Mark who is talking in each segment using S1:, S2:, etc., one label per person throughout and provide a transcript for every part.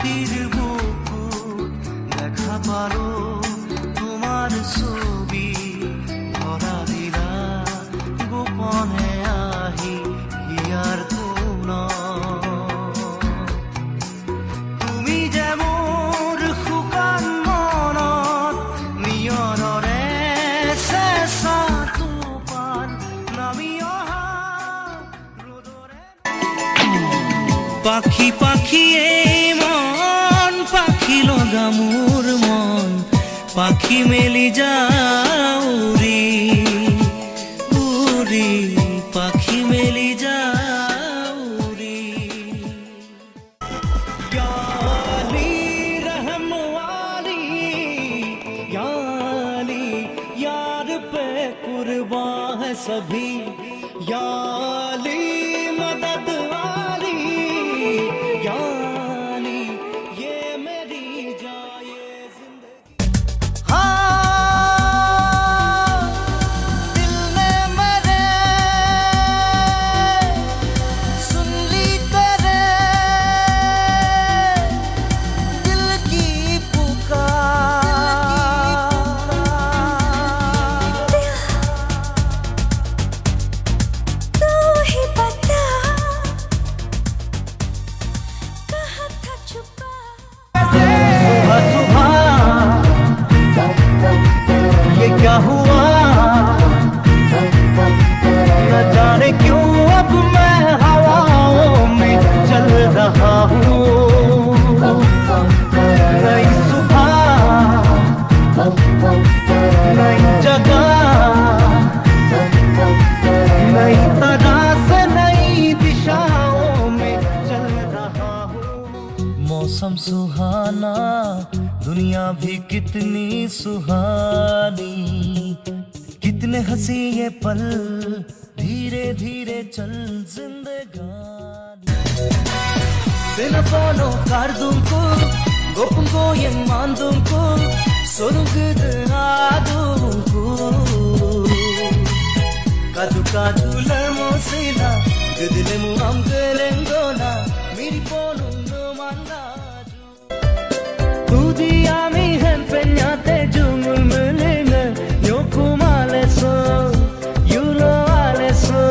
S1: রাতির বুকুত দেখা পালো তোমার ছবি ধরা দিলা গোপনে আহি হিয়ার কোন তুমি যে মোর শুকান মনত নিয়ৰৰে চেঁচা টোপাল নামি অহা ৰ'দৰে পাখি পাখি এই মন পাখি লগা মোৰ মন পাখি মেলি যাও উৰি উৰি পাখি মেলি যাও উৰি या अली रहम वाली या अली यार पे कुर्बान है सभी या अली मदद वाली या अली ये मेरी जाए जिंदगी हाँ दिल ने मेरे सुन ली तेरे दिल की पुकार
S2: तू ही बता कहाँ था छुपा
S1: सुबह सुबह ये क्या हुआ न जाने क्यों अब मैं हवाओं में चल रहा हूँ नई सुबह नई जगह नई तरह से नई दिशाओं में चल रहा हूँ मौसम सुहाना दुनिया भी कितनी सुहानी कितने हंसी ये पल धीरे धीरे चल जिंदगानी Telefono kardumku gopungko yang mandumku sorungku adumku kadu kadu lemo sila gedilemu amgelengona miri polundu mandaju tu dia mi hempenyate jungul melenga nyokumale so yulo aleso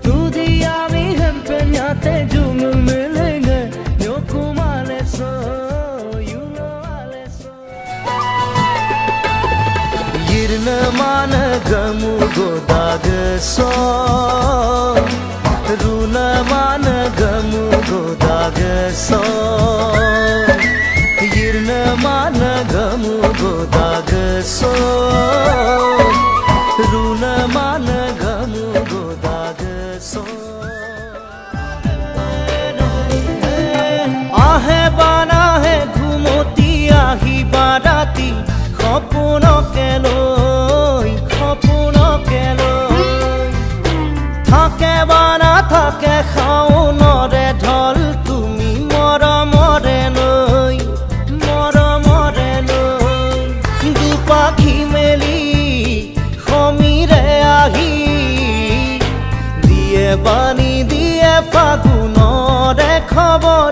S1: tu dia mi hempenyate jungul melenga nyokumale so yulo aleso yirna mana gamu godag so runa mana gamu godag so yirna mana gamu godag so runa mana gamu godag so आहे बाना है घुमोती आही बाराती खपुनो केलोई থাকে বানা থাকে খাও নরে ঢল তুমি মরমরে নই দু পাখি মেলি খমিরে আহি দিয়ে বানি দিয়ে ফাগুনরে খবর